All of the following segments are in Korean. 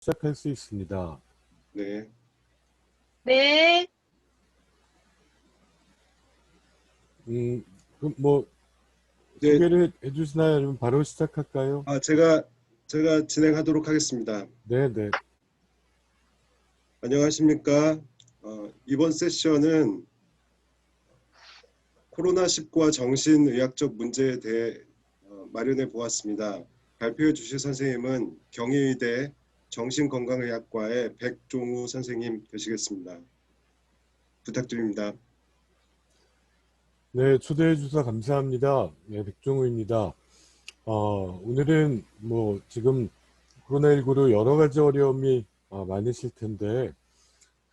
시작할 수 있습니다. 네. 네, 음, 그럼 뭐 네. 소개를 해주시나요? 아니면 바로 시작할까요? 제가 진행하도록 하겠습니다. 네. 안녕하십니까? 이번 세션은 코로나19와 정신의학적 문제에 대해 마련해 보았습니다. 발표해 주실 선생님은 경희의대 정신건강의학과의 백종우 선생님 되시겠습니다. 부탁드립니다. 네, 초대해 주셔서 감사합니다. 네, 백종우입니다. 오늘은 뭐 지금 코로나19로 여러 가지 어려움이 많으실 텐데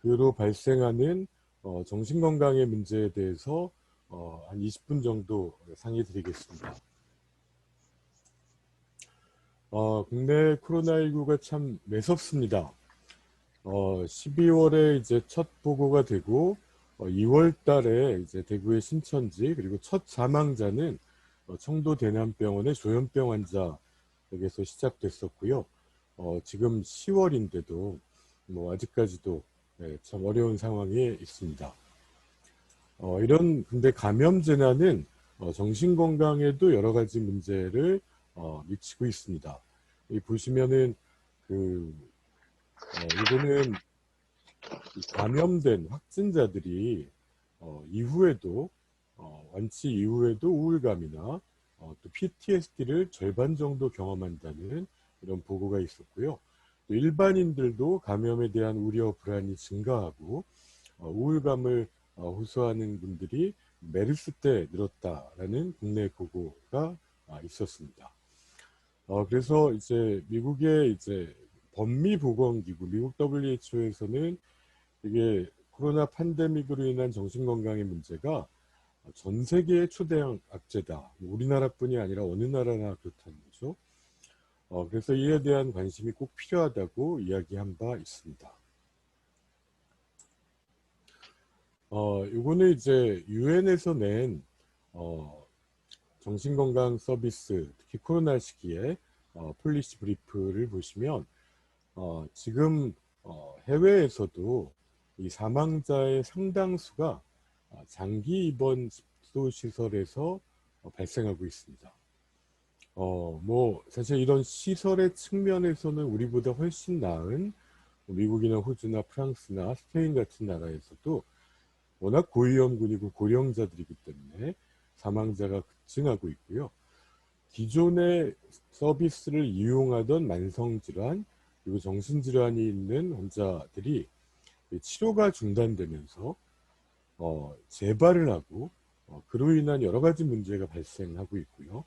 그로 발생하는 정신건강의 문제에 대해서 한 20분 정도 상의 드리겠습니다. 국내 코로나19가 참 매섭습니다. 12월에 이제 첫 보고가 되고 2월 달에 이제 대구의 신천지 그리고 첫 사망자는 청도 대남병원의 조현병 환자에게서 시작됐었고요. 지금 10월인데도 뭐 아직까지도 참 어려운 상황에 있습니다. 이런 근데 감염 재난은 정신건강에도 여러 가지 문제를 미치고 있습니다. 보시면은 이거는 감염된 확진자들이 이후에도 완치 이후에도 우울감이나 또 PTSD를 절반 정도 경험한다는 이런 보고가 있었고요. 또 일반인들도 감염에 대한 우려 불안이 증가하고 우울감을 호소하는 분들이 메르스 때 늘었다라는 국내 보고가 있었습니다. 그래서 이제 미국의 이제 법미보건기구, 미국 WHO에서는 이게 코로나 팬데믹으로 인한 정신건강의 문제가 전 세계의 초대형 악재다. 우리나라뿐이 아니라 어느 나라나 그렇다는 거죠. 그래서 이에 대한 관심이 꼭 필요하다고 이야기한 바 있습니다. 이거는 이제 유엔에서 낸 정신건강 서비스, 특히 코로나 시기에 폴리시 브리프를 보시면 지금 해외에서도 이 사망자의 상당수가 장기 입원 집도 시설에서 발생하고 있습니다. 뭐 사실 이런 시설의 측면에서는 우리보다 훨씬 나은 미국이나 호주나 프랑스나 스페인 같은 나라에서도 워낙 고위험군이고 고령자들이기 때문에 사망자가 급증하고 있고요. 기존의 서비스를 이용하던 만성질환 그리고 정신질환이 있는 환자들이 치료가 중단되면서 재발을 하고 그로 인한 여러 가지 문제가 발생하고 있고요.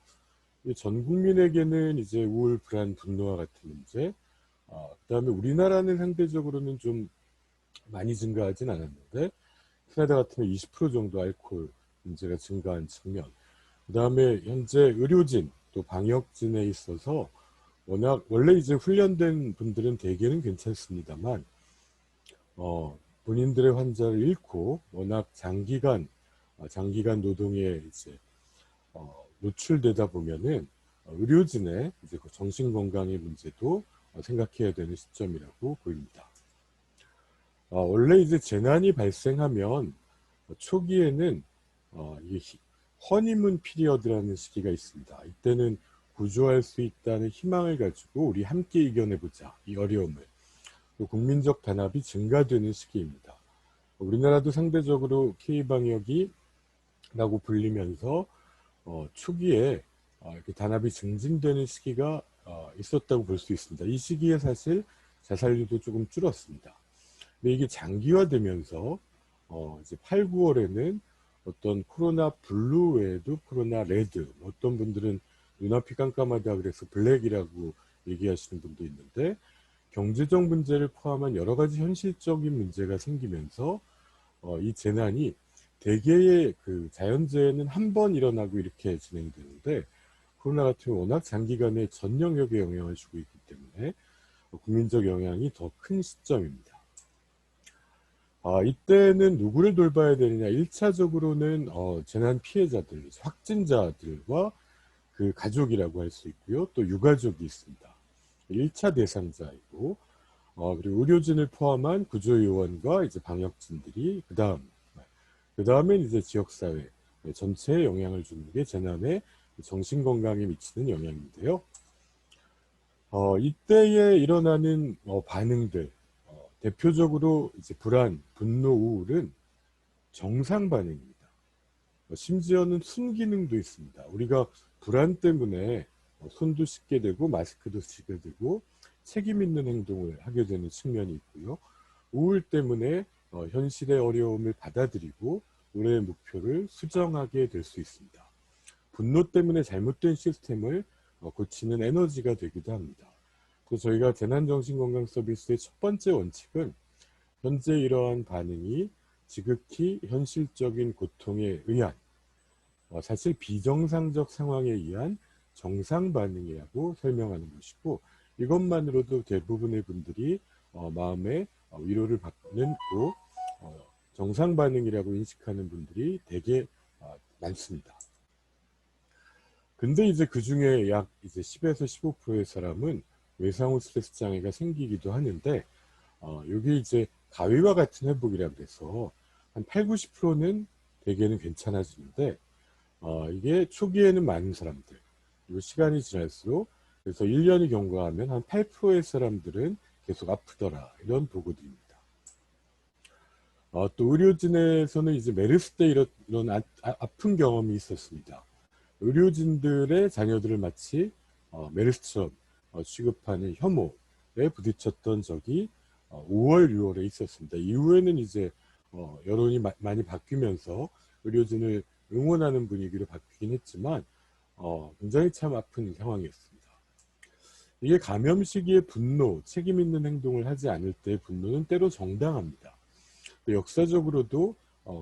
전 국민에게는 이제 우울, 불안, 분노와 같은 문제, 그다음에 우리나라는 상대적으로는 좀 많이 증가하진 않았는데 캐나다 같으면 20% 정도 알코올 문제가 증가한 측면, 그다음에 현재 의료진 또 방역진에 있어서 워낙 원래 이제 훈련된 분들은 대개는 괜찮습니다만 본인들의 환자를 잃고 워낙 장기간 노동에 이제 노출되다 보면은 의료진의 이제 그 정신 건강의 문제도 생각해야 되는 시점이라고 보입니다. 원래 이제 재난이 발생하면 초기에는 이게 허니문 피리어드라는 시기가 있습니다. 이때는 구조할 수 있다는 희망을 가지고 우리 함께 이겨내보자 이 어려움을, 또 국민적 단합이 증가되는 시기입니다. 우리나라도 상대적으로 K방역이라고 불리면서 초기에 이렇게 단합이 증진되는 시기가 있었다고 볼 수 있습니다. 이 시기에 사실 자살률도 조금 줄었습니다. 근데 이게 장기화되면서 이제 8, 9월에는 어떤 코로나 블루 외에도 코로나 레드, 어떤 분들은 눈앞이 깜깜하다 그래서 블랙이라고 얘기하시는 분도 있는데 경제적 문제를 포함한 여러 가지 현실적인 문제가 생기면서 이 재난이 대개의 그 자연재해는 한 번 일어나고 이렇게 진행되는데 코로나 같은 경우 워낙 장기간의 전 영역에 영향을 주고 있기 때문에 국민적 영향이 더 큰 시점입니다. 이때는 누구를 돌봐야 되느냐. 1차적으로는 재난 피해자들, 확진자들과 그 가족이라고 할 수 있고요. 또 유가족이 있습니다. 1차 대상자이고 그리고 의료진을 포함한 구조요원과 이제 방역진들이 그 다음엔 이제 지역사회 전체에 영향을 주는 게 재난의 정신건강에 미치는 영향인데요. 이때에 일어나는 반응들, 대표적으로 이제 불안, 분노, 우울은 정상 반응입니다. 심지어는 순기능도 있습니다. 우리가 불안 때문에 손도 씻게 되고 마스크도 쓰게 되고 책임 있는 행동을 하게 되는 측면이 있고요. 우울 때문에 현실의 어려움을 받아들이고 올해의 목표를 수정하게 될 수 있습니다. 분노 때문에 잘못된 시스템을 고치는 에너지가 되기도 합니다. 그래서 저희가 재난정신건강 서비스의 첫 번째 원칙은 현재 이러한 반응이 지극히 현실적인 고통에 의한 사실 비정상적 상황에 의한 정상 반응이라고 설명하는 것이고, 이것만으로도 대부분의 분들이 마음의 위로를 받는 또 정상 반응이라고 인식하는 분들이 되게 많습니다. 근데 이제 그 중에 약 이제 10에서 15%의 사람은 외상후 스트레스 장애가 생기기도 하는데, 여기 이제 가위와 같은 회복이라고 해서 한 8, 90%는 대개는 괜찮아지는데, 이게 초기에는 많은 사람들, 그리고 시간이 지날수록 그래서 1년이 경과하면 한 8%의 사람들은 계속 아프더라, 이런 보고들입니다. 또 의료진에서는 이제 메르스 때 이런 아픈 경험이 있었습니다. 의료진들의 자녀들을 마치 메르스처럼 취급하는 혐오에 부딪혔던 적이 5월, 6월에 있었습니다. 이후에는 이제 여론이 많이 바뀌면서 의료진을 응원하는 분위기로 바뀌긴 했지만 굉장히 참 아픈 상황이었습니다. 이게 감염 시기에 분노, 책임 있는 행동을 하지 않을 때 분노는 때로 정당합니다. 역사적으로도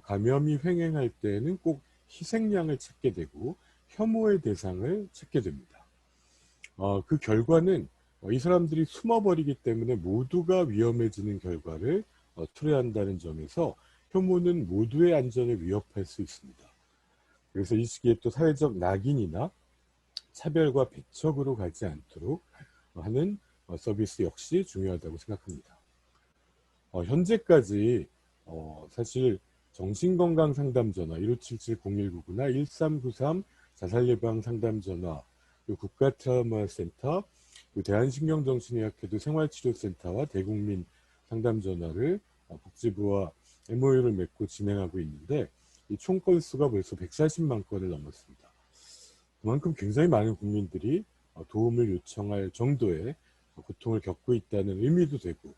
감염이 횡행할 때에는 꼭 희생양을 찾게 되고 혐오의 대상을 찾게 됩니다. 그 결과는 이 사람들이 숨어버리기 때문에 모두가 위험해지는 결과를 초래한다는 점에서 혐오는 모두의 안전을 위협할 수 있습니다. 그래서 이 시기에 또 사회적 낙인이나 차별과 배척으로 가지 않도록 하는 서비스 역시 중요하다고 생각합니다. 현재까지 사실 정신건강상담전화 1577-0199나 1393 자살예방상담전화, 국가트라우마센터, 대한신경정신의학회도 생활치료센터와 대국민 상담전화를 복지부와 MOU를 맺고 진행하고 있는데, 이 총 건수가 벌써 140만 건을 넘었습니다. 그만큼 굉장히 많은 국민들이 도움을 요청할 정도의 고통을 겪고 있다는 의미도 되고,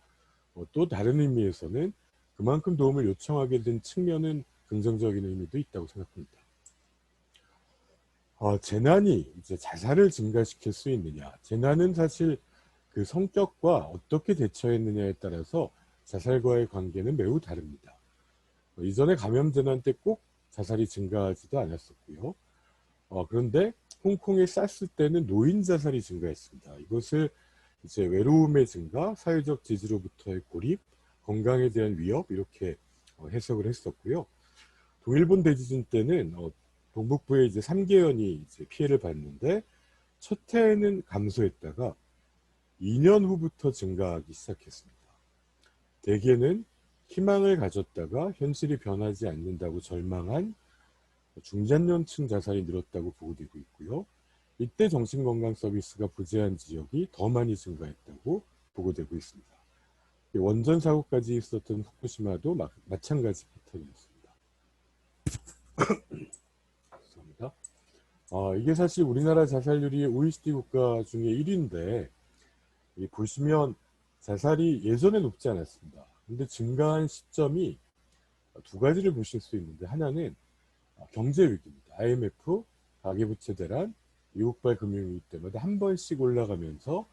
또 다른 의미에서는 그만큼 도움을 요청하게 된 측면은 긍정적인 의미도 있다고 생각합니다. 재난이 이제 자살을 증가시킬 수 있느냐? 재난은 사실 그 성격과 어떻게 대처했느냐에 따라서 자살과의 관계는 매우 다릅니다. 이전에 감염 재난 때 꼭 자살이 증가하지도 않았었고요. 그런데 홍콩에 쌌을 때는 노인 자살이 증가했습니다. 이것을 이제 외로움의 증가, 사회적 지지로부터의 고립, 건강에 대한 위협, 이렇게 해석을 했었고요. 동일본 대지진 때는 동북부에 이제 3개연이 이제 피해를 봤는데, 첫 해에는 감소했다가 2년 후부터 증가하기 시작했습니다. 대개는 희망을 가졌다가 현실이 변하지 않는다고 절망한 중장년층 자살이 늘었다고 보고되고 있고요. 이때 정신건강 서비스가 부재한 지역이 더 많이 증가했다고 보고되고 있습니다. 원전 사고까지 있었던 후쿠시마도 마찬가지 패턴이었습니다. 죄송합니다. 이게 사실 우리나라 자살률이 OECD 국가 중에 1위인데, 보시면 자살이 예전에 높지 않았습니다. 근데 증가한 시점이 두 가지를 보실 수 있는데, 하나는 경제 위기입니다. IMF, 가계부채 대란, 미국발 금융위기 때마다 한 번씩 올라가면서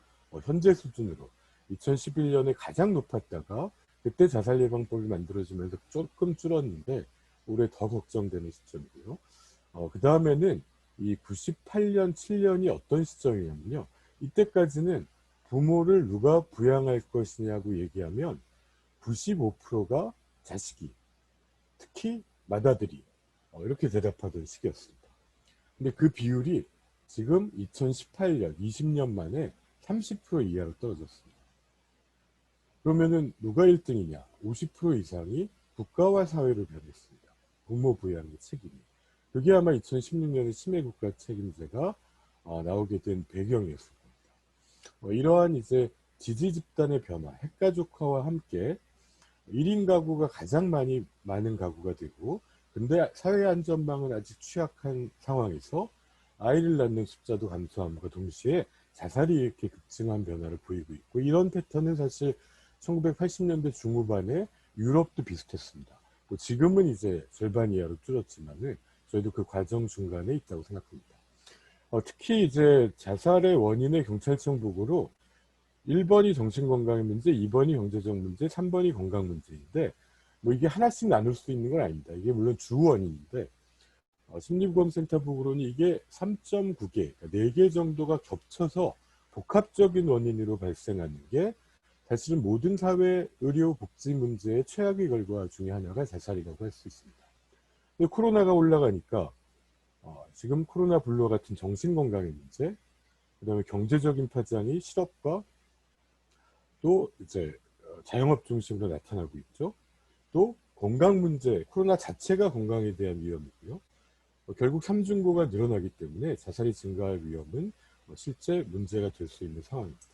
현재 수준으로 2011년에 가장 높았다가 그때 자살예방법이 만들어지면서 조금 줄었는데 올해 더 걱정되는 시점이고요. 그 다음에는 이 98년, 7년이 어떤 시점이냐면요. 이때까지는 부모를 누가 부양할 것이냐고 얘기하면 95%가 자식이, 특히 맏아들이 이렇게 대답하던 시기였습니다. 근데 그 비율이 지금 2018년, 20년 만에 30% 이하로 떨어졌습니다. 그러면은 누가 1등이냐? 50% 이상이 국가와 사회를 변했습니다. 부모 부양의 책임이. 그게 아마 2016년에 치매국가 책임제가 나오게 된 배경이었을 겁니다. 이러한 이제 지지 집단의 변화, 핵가족화와 함께 1인 가구가 가장 많은 가구가 되고, 근데 사회 안전망은 아직 취약한 상황에서 아이를 낳는 숫자도 감소함과 동시에 자살이 이렇게 급증한 변화를 보이고 있고, 이런 패턴은 사실 1980년대 중후반에 유럽도 비슷했습니다. 뭐 지금은 이제 절반 이하로 줄었지만은 저희도 그 과정 중간에 있다고 생각합니다. 특히 이제 자살의 원인의 경찰청 보고로 1번이 정신건강의 문제, 2번이 경제적 문제, 3번이 건강 문제인데, 뭐 이게 하나씩 나눌 수 있는 건 아닙니다. 이게 물론 주 원인인데, 심리보험센터 보고로는 이게 3.9개, 그러니까 4개 정도가 겹쳐서 복합적인 원인으로 발생하는 게 사실은 모든 사회 의료 복지 문제의 최악의 결과 중에 하나가 자살이라고 할 수 있습니다. 근데 코로나가 올라가니까 지금 코로나 블루와 같은 정신건강의 문제, 그 다음에 경제적인 파장이 실업과 또 이제 자영업 중심으로 나타나고 있죠. 또 건강 문제, 코로나 자체가 건강에 대한 위험이고요. 결국 삼중고가 늘어나기 때문에 자살이 증가할 위험은 실제 문제가 될 수 있는 상황입니다.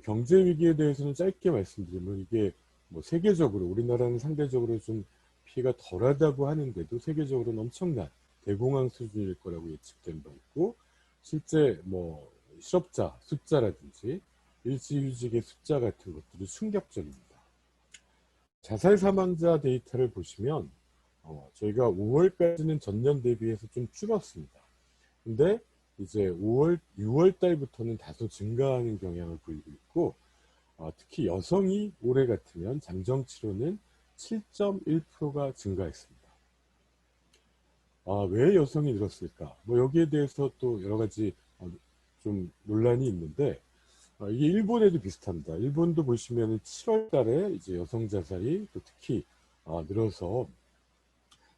경제 위기에 대해서는 짧게 말씀드리면 이게 뭐 세계적으로, 우리나라는 상대적으로 좀 피해가 덜하다고 하는데도 세계적으로는 엄청난 대공황 수준일 거라고 예측된 바 있고, 실제 뭐 실업자 숫자라든지 일시휴직의 숫자 같은 것들이 충격적입니다. 자살 사망자 데이터를 보시면 저희가 5월까지는 전년 대비해서 좀 줄었습니다. 근데 이제 5월, 6월 달부터는 다소 증가하는 경향을 보이고 있고, 특히 여성이 올해 같으면 잠정치로는 7.1%가 증가했습니다. 왜 여성이 늘었을까? 뭐 여기에 대해서 또 여러 가지 좀 논란이 있는데, 이게 일본에도 비슷합니다. 일본도 보시면 7월 달에 이제 여성 자살이 또 특히 늘어서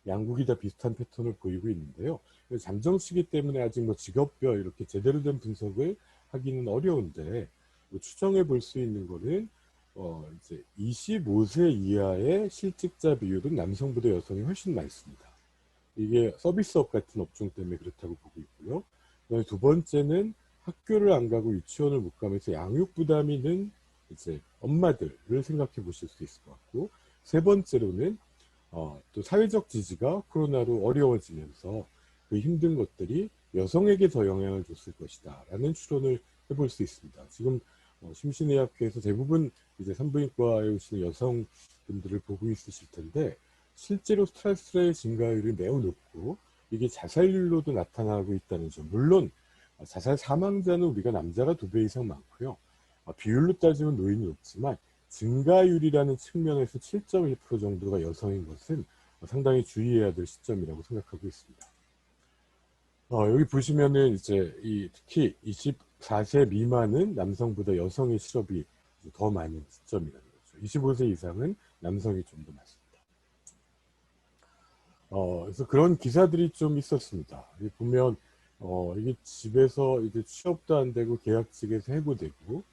양국이 다 비슷한 패턴을 보이고 있는데요. 잠정 시기 때문에 아직 뭐 직업별 이렇게 제대로 된 분석을 하기는 어려운데, 뭐 추정해 볼 수 있는 거는 이제 25세 이하의 실직자 비율은 남성보다 여성이 훨씬 많습니다. 이게 서비스업 같은 업종 때문에 그렇다고 보고 있고요. 그다음에 두 번째는 학교를 안 가고 유치원을 못 가면서 양육 부담이 있는 이제 엄마들을 생각해 보실 수 있을 것 같고, 세 번째로는 또 사회적 지지가 코로나로 어려워지면서 그 힘든 것들이 여성에게 더 영향을 줬을 것이다 라는 추론을 해볼 수 있습니다. 지금 심신의학회에서 대부분 이제 산부인과에 오시는 여성분들을 보고 있으실 텐데, 실제로 스트레스의 증가율이 매우 높고 이게 자살률로도 나타나고 있다는 점. 물론 자살 사망자는 우리가 남자가 2배 이상 많고요. 비율로 따지면 노인이 높지만 증가율이라는 측면에서 7.1% 정도가 여성인 것은 상당히 주의해야 될 시점이라고 생각하고 있습니다. 여기 보시면은 이제 특히 24세 미만은 남성보다 여성의 실업이 더 많은 시점이라는 거죠. 25세 이상은 남성이 좀 더 많습니다. 그래서 그런 기사들이 좀 있었습니다. 보면 이게 집에서 이제 취업도 안 되고 계약직에서 해고되고,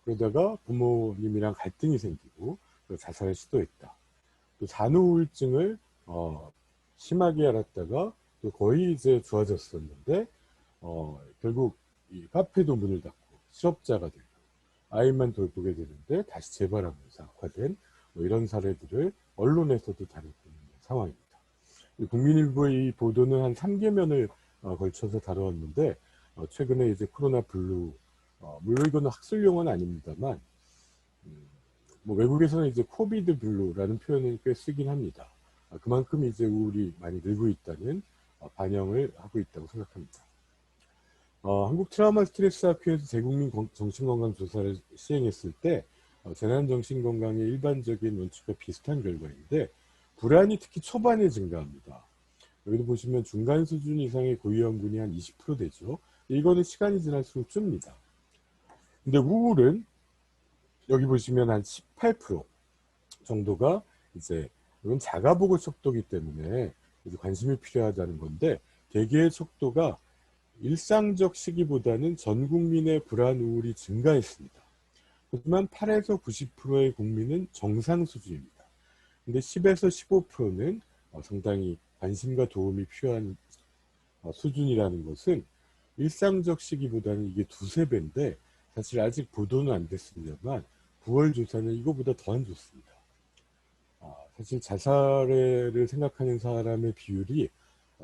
그러다가 부모님이랑 갈등이 생기고 자살을 시도했다. 또 산후우울증을 심하게 앓았다가 또 거의 이제 좋아졌었는데 결국 이 카페도 문을 닫고 실업자가 되고 아이만 돌보게 되는데 다시 재발하면서 악화된 뭐 이런 사례들을 언론에서도 다루고 있는 상황입니다. 국민일보의 이 보도는 한 3개면을 걸쳐서 다루었는데, 최근에 이제 코로나 블루, 물론 이거는 학술 용어는 아닙니다만, 뭐 외국에서는 이제 코비드 블루라는 표현을 꽤 쓰긴 합니다. 그만큼 이제 우울이 많이 늘고 있다는 반영을 하고 있다고 생각합니다. 한국 트라우마 스트레스 학회에서 대국민 정신건강 조사를 시행했을 때 재난정신건강의 일반적인 원칙과 비슷한 결과인데, 불안이 특히 초반에 증가합니다. 여기도 보시면 중간 수준 이상의 고위험군이 한 20% 되죠. 이거는 시간이 지날수록 줍니다. 근데 우울은 여기 보시면 한 18% 정도가 이제, 이건 자가보고 척도이기 때문에 관심이 필요하다는 건데, 대개의 척도가 일상적 시기보다는 전 국민의 불안 우울이 증가했습니다. 하지만 8에서 90%의 국민은 정상 수준입니다. 근데 10에서 15%는 상당히 관심과 도움이 필요한 수준이라는 것은 일상적 시기보다는 이게 두세 배인데, 사실 아직 보도는 안 됐습니다만 9월 조사는 이거보다 더 안 좋습니다. 사실 자살을 생각하는 사람의 비율이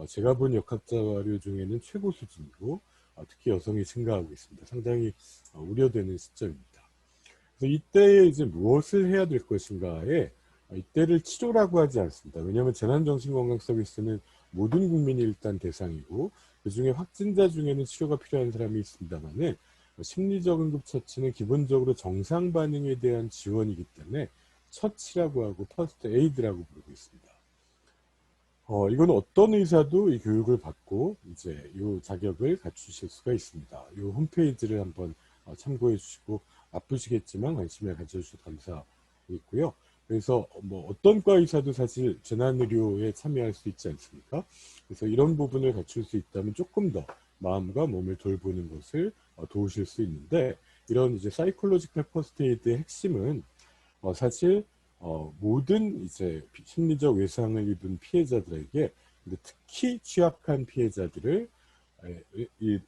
제가 본 역학자 자료 중에는 최고 수준이고, 특히 여성이 증가하고 있습니다. 상당히 우려되는 시점입니다. 그래서 이때에 이제 무엇을 해야 될 것인가에, 이때를 치료라고 하지 않습니다. 왜냐하면 재난정신건강 서비스는 모든 국민이 일단 대상이고, 그중에 확진자 중에는 치료가 필요한 사람이 있습니다만은 심리적 응급처치는 기본적으로 정상 반응에 대한 지원이기 때문에 처치라고 하고 퍼스트 에이드라고 부르고 있습니다. 이건 어떤 의사도 이 교육을 받고 이제 이 자격을 갖추실 수가 있습니다. 이 홈페이지를 한번 참고해 주시고, 아프시겠지만 관심을 가져주셔서 감사하고요. 그래서 뭐 어떤 과 의사도 사실 재난의료에 참여할 수 있지 않습니까? 그래서 이런 부분을 갖출 수 있다면 조금 더 마음과 몸을 돌보는 것을 도우실 수 있는데, 이런 이제 사이콜로지컬 퍼스트 에이드의 핵심은 사실 모든 이제 심리적 외상을 입은 피해자들에게, 근데 특히 취약한 피해자들을 이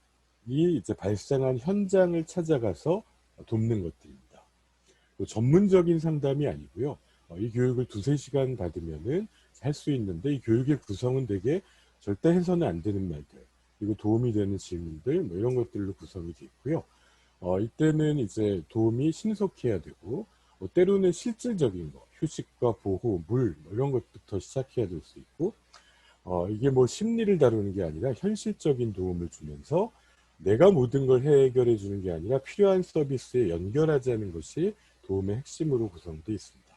이제 발생한 현장을 찾아가서 돕는 것들입니다. 전문적인 상담이 아니고요. 이 교육을 두세 시간 받으면은 할 수 있는데, 이 교육의 구성은 되게 절대 해서는 안 되는 말들, 그리고 도움이 되는 질문들, 뭐 이런 것들로 구성이 되어 있고요. 이때는 이제 도움이 신속해야 되고, 때로는 실질적인 거, 휴식과 보호, 물, 뭐 이런 것부터 시작해야 될 수 있고, 이게 뭐 심리를 다루는 게 아니라 현실적인 도움을 주면서 내가 모든 걸 해결해 주는 게 아니라 필요한 서비스에 연결하자는 것이 도움의 핵심으로 구성되어 있습니다.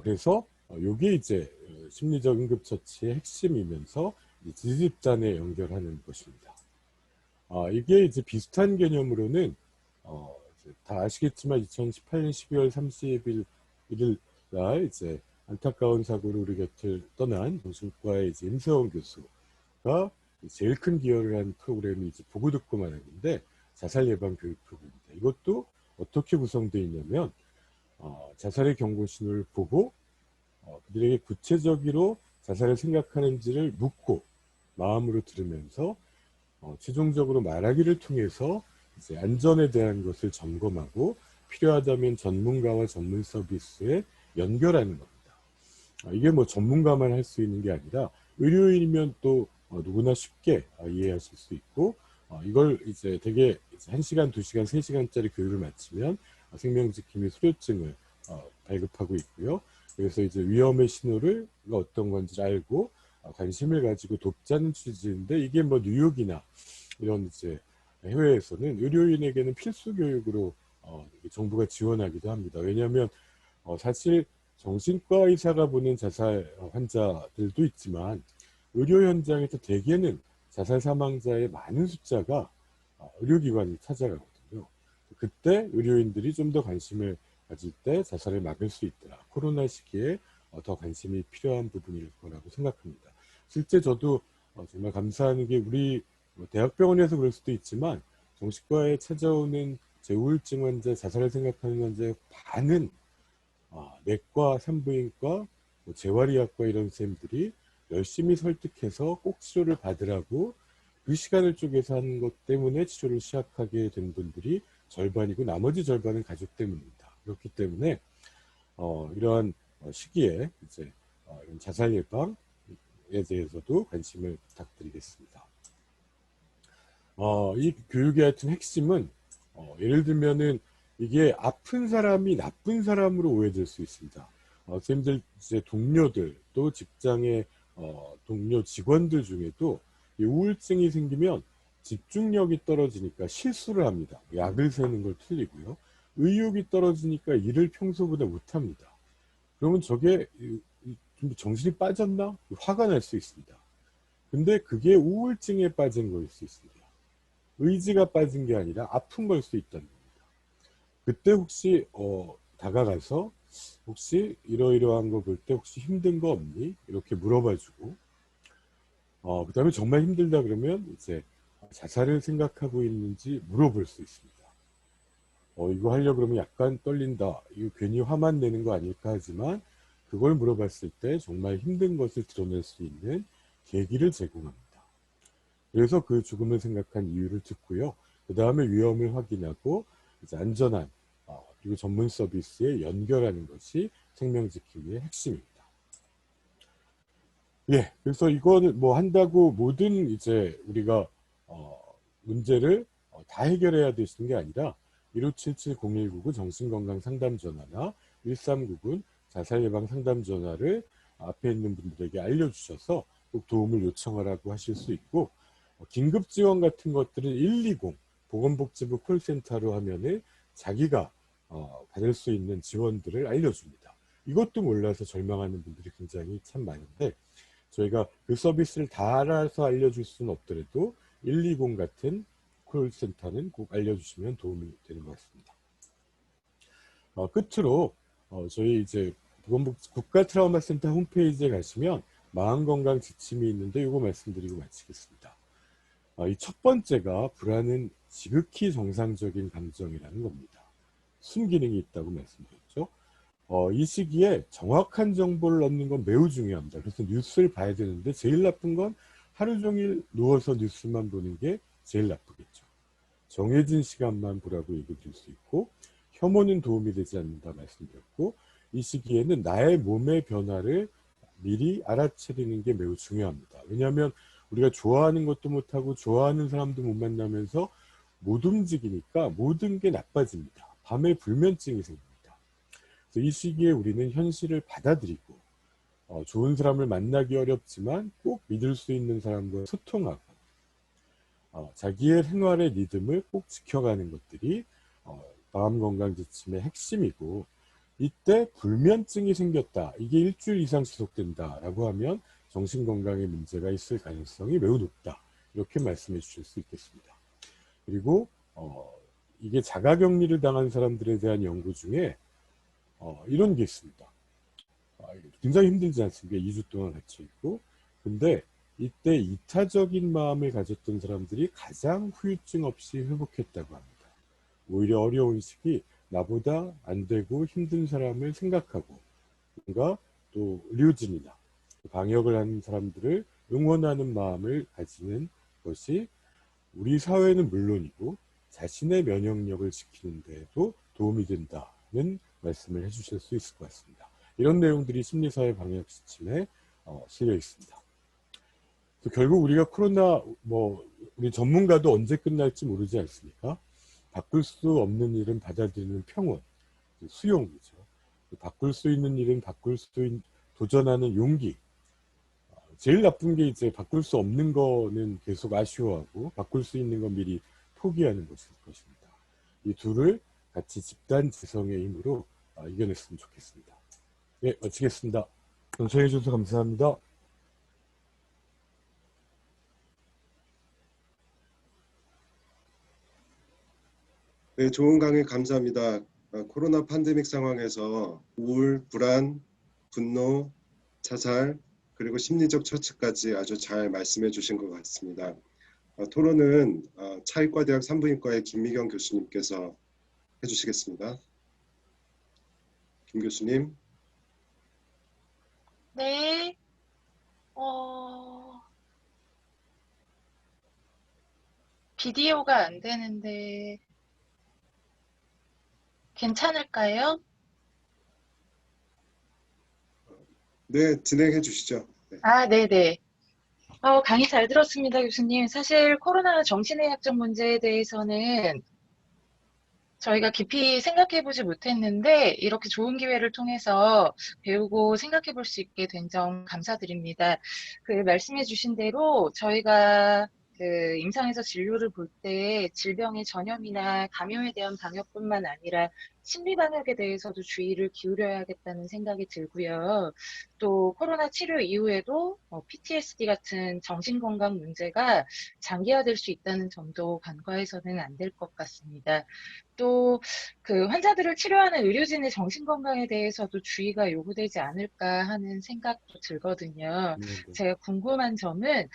그래서 이게 이제 심리적 응급처치의 핵심이면서 지집단에 연결하는 것입니다. 이게 이제 비슷한 개념으로는 다 아시겠지만 2018년 12월 30일 날 이제 안타까운 사고로 우리 곁을 떠난 정신과의 이제 임세원 교수가 제일 큰 기여를 한 프로그램이 이제 보고 듣고 말하는데, 자살 예방 교육 프로그램입니다. 이것도 어떻게 구성되어 있냐면, 자살의 경고 신호를 보고 그들에게 구체적으로 자살을 생각하는지를 묻고 마음으로 들으면서 최종적으로 말하기를 통해서 이제 안전에 대한 것을 점검하고 필요하다면 전문가와 전문 서비스에 연결하는 겁니다. 이게 뭐 전문가만 할 수 있는 게 아니라 의료인이면 또 누구나 쉽게 이해하실 수 있고, 이걸 이제 되게 1시간, 2시간, 3시간짜리 교육을 마치면 생명지킴이 및 수료증을 발급하고 있고요. 그래서 이제 위험의 신호를 어떤 건지 알고 관심을 가지고 돕자는 취지인데, 이게 뭐 뉴욕이나 이런 이제 해외에서는 의료인에게는 필수 교육으로 정부가 지원하기도 합니다. 왜냐하면 사실 정신과 의사가 보는 자살 환자들도 있지만, 의료 현장에서 대개는 자살 사망자의 많은 숫자가 의료기관을 찾아가거든요. 그때 의료인들이 좀 더 관심을 가질 때 자살을 막을 수 있더라. 코로나 시기에 더 관심이 필요한 부분일 거라고 생각합니다. 실제 저도 정말 감사하는 게, 우리 대학병원에서 그럴 수도 있지만 정신과에 찾아오는 제 우울증 환자, 자살을 생각하는 환자의 반은 내과, 산부인과, 재활의학과 이런 쌤들이 열심히 설득해서 꼭 치료를 받으라고 그 시간을 쪼개서 하는 것 때문에 치료를 시작하게 된 분들이 절반이고, 나머지 절반은 가족 때문입니다. 그렇기 때문에 이러한 시기에 이제 이런 자살 예방에 대해서도 관심을 부탁드리겠습니다. 이 교육의 하여튼 핵심은 예를 들면은 이게 아픈 사람이 나쁜 사람으로 오해될 수 있습니다. 쌤들 이제 동료들, 또 직장의 동료 직원들 중에도 이 우울증이 생기면 집중력이 떨어지니까 실수를 합니다. 약을 세는 걸 틀리고요. 의욕이 떨어지니까 일을 평소보다 못합니다. 그러면 저게 좀 정신이 빠졌나? 화가 날 수 있습니다. 근데 그게 우울증에 빠진 거일 수 있습니다. 의지가 빠진 게 아니라 아픈 걸 수 있다는 겁니다. 그때 혹시 다가가서 혹시 이러이러한 거 볼 때 혹시 힘든 거 없니? 이렇게 물어봐주고, 그 다음에 정말 힘들다 그러면 이제 자살을 생각하고 있는지 물어볼 수 있습니다. 이거 하려고 그러면 약간 떨린다. 이거 괜히 화만 내는 거 아닐까 하지만 그걸 물어봤을 때 정말 힘든 것을 드러낼 수 있는 계기를 제공합니다. 그래서 그 죽음을 생각한 이유를 듣고요. 그 다음에 위험을 확인하고 이제 안전한 그리고 전문 서비스에 연결하는 것이 생명 지킴이의 핵심입니다. 예, 그래서 이거는 뭐 한다고 모든 이제 우리가 문제를 다 해결해야 되시는 게 아니라 1577-0199 정신건강 상담 전화나 1399 자살 예방 상담 전화를 앞에 있는 분들에게 알려주셔서 꼭 도움을 요청하라고 하실 수 있고, 긴급 지원 같은 것들은 120 보건복지부 콜센터로 하면은 자기가 받을 수 있는 지원들을 알려줍니다. 이것도 몰라서 절망하는 분들이 굉장히 참 많은데, 저희가 그 서비스를 다 알아서 알려줄 수는 없더라도 120 같은 콜센터는 꼭 알려주시면 도움이 되는 것 같습니다. 끝으로 저희 이제 보건복지 국가 트라우마 센터 홈페이지에 가시면 마음건강 지침이 있는데 이거 말씀드리고 마치겠습니다. 이 첫 번째가 불안은 지극히 정상적인 감정이라는 겁니다. 순기능이 있다고 말씀드렸죠. 이 시기에 정확한 정보를 얻는 건 매우 중요합니다. 그래서 뉴스를 봐야 되는데 제일 나쁜 건 하루 종일 누워서 뉴스만 보는 게 제일 나쁘겠죠. 정해진 시간만 보라고 얘기 드릴 수 있고, 혐오는 도움이 되지 않는다 말씀드렸고, 이 시기에는 나의 몸의 변화를 미리 알아차리는 게 매우 중요합니다. 왜냐하면 우리가 좋아하는 것도 못하고 좋아하는 사람도 못 만나면서 못 움직이니까 모든 게 나빠집니다. 밤에 불면증이 생깁니다. 그래서 이 시기에 우리는 현실을 받아들이고 좋은 사람을 만나기 어렵지만 꼭 믿을 수 있는 사람과 소통하고 자기의 생활의 리듬을 꼭 지켜가는 것들이 마음건강 지침의 핵심이고, 이때 불면증이 생겼다, 이게 일주일 이상 지속된다라고 하면 정신건강에 문제가 있을 가능성이 매우 높다, 이렇게 말씀해 주실 수 있겠습니다. 그리고 이게 자가격리를 당한 사람들에 대한 연구 중에 이런 게 있습니다. 굉장히 힘들지 않습니까? 2주 동안 갇혀 있고. 근데 이때 이타적인 마음을 가졌던 사람들이 가장 후유증 없이 회복했다고 합니다. 오히려 어려운 시기 나보다 안 되고 힘든 사람을 생각하고, 뭔가 또 의료진이나 방역을 하는 사람들을 응원하는 마음을 가지는 것이 우리 사회는 물론이고 자신의 면역력을 지키는 데에도 도움이 된다는 말씀을 해주실 수 있을 것 같습니다. 이런 내용들이 심리사회 방역 지침에 실려 있습니다. 결국 우리가 코로나 우리 전문가도 언제 끝날지 모르지 않습니까? 바꿀 수 없는 일은 받아들이는 평온, 수용이죠. 바꿀 수 있는 일은 도전하는 용기. 제일 나쁜 게 이제 바꿀 수 없는 거는 계속 아쉬워하고 바꿀 수 있는 건 미리 포기하는 것일 것입니다. 이 둘을 같이 집단 지성의 힘으로 이겨냈으면 좋겠습니다. 네, 마치겠습니다. 경청해 주셔서 감사합니다. 네, 좋은 강의 감사합니다. 코로나 팬데믹 상황에서 우울, 불안, 분노, 자살, 그리고 심리적 처치까지 아주 잘 말씀해 주신 것 같습니다. 토론은 차이과대학 산부인과의 김미경 교수님께서 해주시겠습니다. 김 교수님. 네. 비디오가 안 되는데 괜찮을까요? 네, 진행해 주시죠. 네. 네네. 강의 잘 들었습니다, 교수님. 사실 코로나 정신의학적 문제에 대해서는 저희가 깊이 생각해보지 못했는데 이렇게 좋은 기회를 통해서 배우고 생각해볼 수 있게 된 점 감사드립니다. 말씀해주신 대로 저희가 임상에서 진료를 볼 때 질병의 전염이나 감염에 대한 방역뿐만 아니라 심리 방역에 대해서도 주의를 기울여야겠다는 생각이 들고요. 또 코로나 치료 이후에도 PTSD 같은 정신건강 문제가 장기화될 수 있다는 점도 간과해서는 안 될 것 같습니다. 또 환자들을 치료하는 의료진의 정신건강에 대해서도 주의가 요구되지 않을까 하는 생각도 들거든요. 네, 네. 제가 궁금한 점은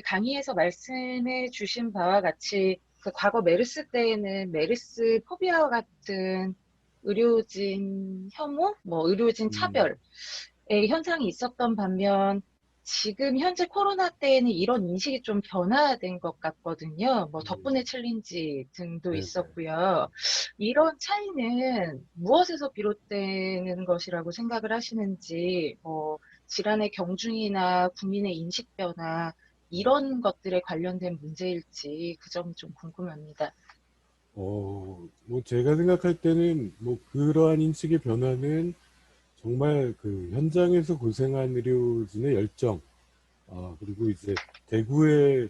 강의에서 말씀해 주신 바와 같이 그 과거 메르스 때에는 메르스 포비아와 같은 의료진 혐오, 뭐 의료진 음, 차별의 현상이 있었던 반면 지금 현재 코로나 때에는 이런 인식이 좀 변화된 것 같거든요. 뭐 덕분에 챌린지 등도 네네. 있었고요. 이런 차이는 무엇에서 비롯되는 것이라고 생각을 하시는지, 뭐 질환의 경중이나 국민의 인식 변화 이런 것들에 관련된 문제일지 그 점이 좀 궁금합니다. 뭐 제가 생각할 때는 뭐 그러한 인식의 변화는 정말 그 현장에서 고생한 의료진의 열정, 그리고 이제 대구에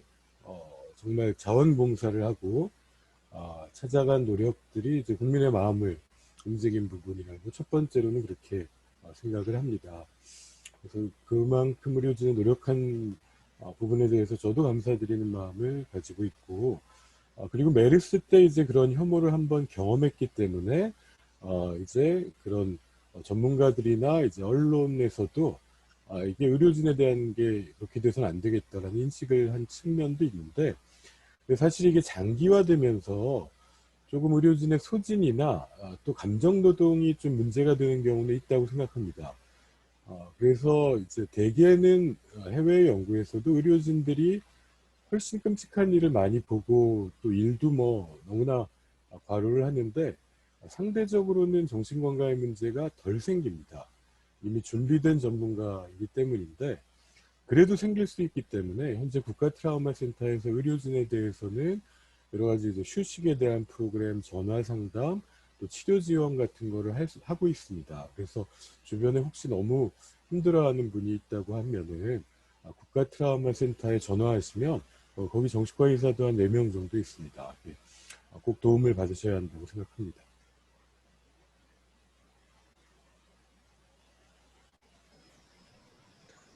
정말 자원봉사를 하고 찾아간 노력들이 이제 국민의 마음을 움직인 부분이라고 첫 번째로는 그렇게 생각을 합니다. 그래서 그만큼 의료진이 노력한 부분에 대해서 저도 감사드리는 마음을 가지고 있고, 그리고 메르스 때 이제 그런 혐오를 한번 경험했기 때문에 이제 그런 전문가들이나 이제 언론에서도 이게 의료진에 대한 게 그렇게 돼서는 안 되겠다라는 인식을 한 측면도 있는데, 근데 사실 이게 장기화되면서 조금 의료진의 소진이나 또 감정 노동이 좀 문제가 되는 경우는 있다고 생각합니다. 그래서 이제 대개는 해외 연구에서도 의료진들이 훨씬 끔찍한 일을 많이 보고 또 일도 뭐 너무나 과로를 하는데 상대적으로는 정신건강의 문제가 덜 생깁니다. 이미 준비된 전문가이기 때문인데 그래도 생길 수 있기 때문에 현재 국가 트라우마 센터에서 의료진에 대해서는 여러 가지 이제 휴식에 대한 프로그램, 전화 상담, 또 치료 지원 같은 거를 하고 있습니다. 그래서 주변에 혹시 너무 힘들어하는 분이 있다고 하면은 국가 트라우마 센터에 전화하시면 거기 정신과 의사도 한 4명 정도 있습니다. 예, 꼭 도움을 받으셔야 한다고 생각합니다.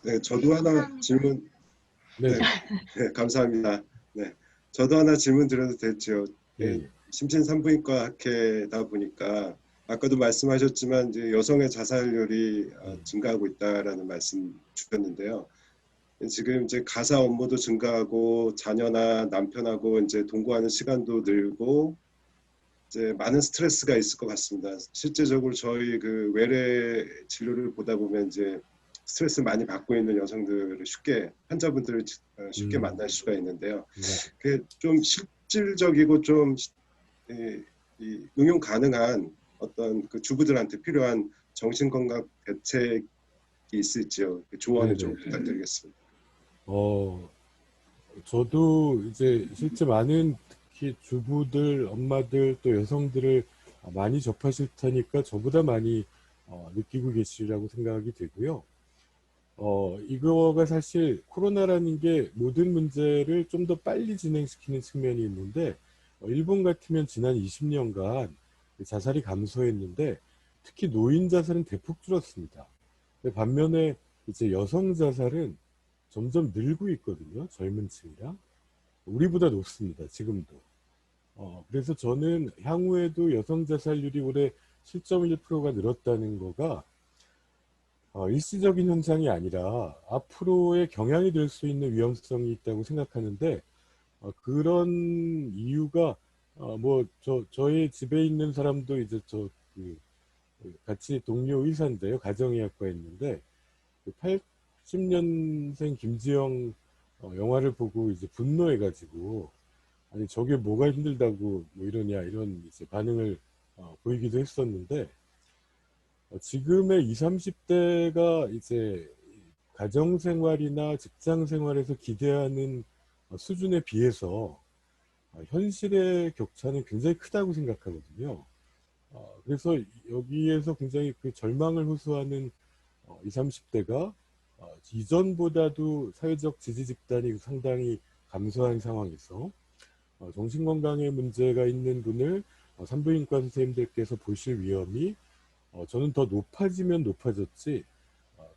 네, 저도 하나 감사합니다. 질문, 네, 네네. 네, 감사합니다. 네, 저도 하나 질문 드려도 될지요? 예, 예, 예. 심신산부인과 학회다 보니까 아까도 말씀하셨지만 이제 여성의 자살률이 증가하고 있다라는 말씀 주셨는데요. 지금 이제 가사 업무도 증가하고 자녀나 남편하고 이제 동거하는 시간도 늘고 이제 많은 스트레스가 있을 것 같습니다. 실제적으로 저희 그 외래 진료를 보다 보면 이제 스트레스 많이 받고 있는 여성들을 쉽게 환자분들을 쉽게 음, 만날 수가 있는데요. 네. 그게 좀 실질적이고 좀 응용 가능한 어떤 그 주부들한테 필요한 정신건강 대책이 있을지요? 그 조언을 좀 네네. 부탁드리겠습니다. 어, 저도 이제 실제 많은 특히 주부들, 엄마들 또 여성들을 많이 접하실 테니까 저보다 많이 느끼고 계시리라고 생각이 되고요. 이거가 사실 코로나라는 게 모든 문제를 좀 더 빨리 진행시키는 측면이 있는데, 일본 같으면 지난 20년간 자살이 감소했는데, 특히 노인 자살은 대폭 줄었습니다. 근데 반면에 이제 여성 자살은 점점 늘고 있거든요. 젊은 층이랑. 우리보다 높습니다. 지금도. 그래서 저는 향후에도 여성 자살률이 올해 7.1%가 늘었다는 거가 일시적인 현상이 아니라 앞으로의 경향이 될 수 있는 위험성이 있다고 생각하는데 그런 이유가 뭐 저희 집에 있는 사람도 이제 같이 동료 의사인데요. 가정의학과에 있는데 80년생 김지영 영화를 보고 이제 분노해가지고 아니 저게 뭐가 힘들다고 뭐 이러냐 이런 이제 반응을 보이기도 했었는데 지금의 20, 30대가 이제 가정생활이나 직장생활에서 기대하는 수준에 비해서 현실의 격차는 굉장히 크다고 생각하거든요. 그래서 여기에서 굉장히 그 절망을 호소하는 20, 30대가 이전보다도 사회적 지지 집단이 상당히 감소한 상황에서 정신건강에 문제가 있는 분을 산부인과 선생님들께서 보실 위험이 저는 더 높아지면 높아졌지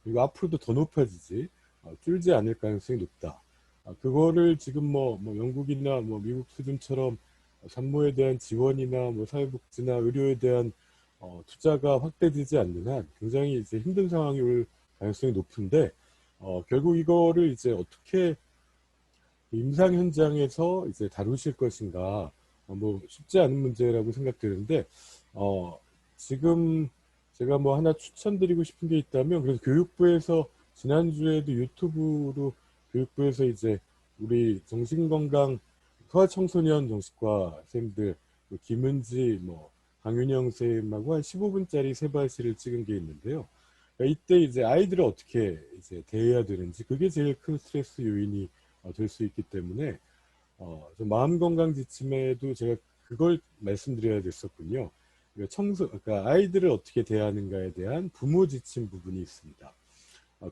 그리고 앞으로도 더 높아지지 줄지 않을 가능성이 높다. 그거를 지금 뭐 영국이나 뭐 미국 수준처럼 산모에 대한 지원이나 뭐 사회복지나 의료에 대한 투자가 확대되지 않는 한 굉장히 이제 힘든 상황이 올 가능성이 높은데 결국 이거를 이제 어떻게 임상 현장에서 이제 다루실 것인가, 뭐 쉽지 않은 문제라고 생각되는데, 지금 제가 뭐 하나 추천드리고 싶은 게 있다면, 그래서 교육부에서 지난주에도 유튜브로 교육부에서 이제 우리 정신건강 소아청소년 정신과 선생님들 김은지 뭐 강윤영 선생님하고 한 15분짜리 세바시를 찍은 게 있는데요. 그러니까 이때 이제 아이들을 어떻게 이제 대해야 되는지 그게 제일 큰 스트레스 요인이 될 수 있기 때문에 좀 마음 건강 지침에도 제가 그걸 말씀드려야 됐었군요. 그러니까 아이들을 어떻게 대하는가에 대한 부모 지침 부분이 있습니다.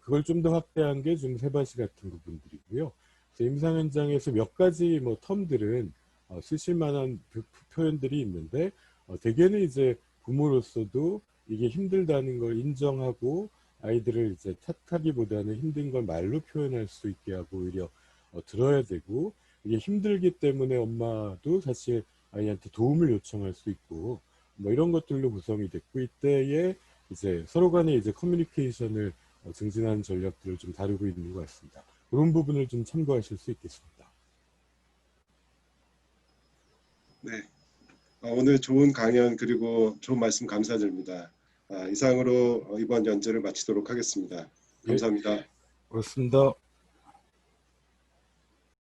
그걸 좀 더 확대한 게 좀 세바시 같은 부분들이고요. 그래서 임상 현장에서 몇 가지 뭐 텀들은 쓰실 만한 표현들이 있는데 대개는 이제 부모로서도 이게 힘들다는 걸 인정하고 아이들을 이제 탓하기보다는 힘든 걸 말로 표현할 수 있게 하고 오히려 들어야 되고 이게 힘들기 때문에 엄마도 사실 아이한테 도움을 요청할 수 있고 뭐 이런 것들로 구성이 됐고 이때에 이제 서로 간에 이제 커뮤니케이션을 증진하는 전략들을 좀 다루고 있는 것 같습니다. 그런 부분을 좀 참고하실 수 있겠습니다. 네. 오늘 좋은 강연 그리고 좋은 말씀 감사드립니다. 이상으로 이번 연재를 마치도록 하겠습니다. 예, 감사합니다. 그렇습니다.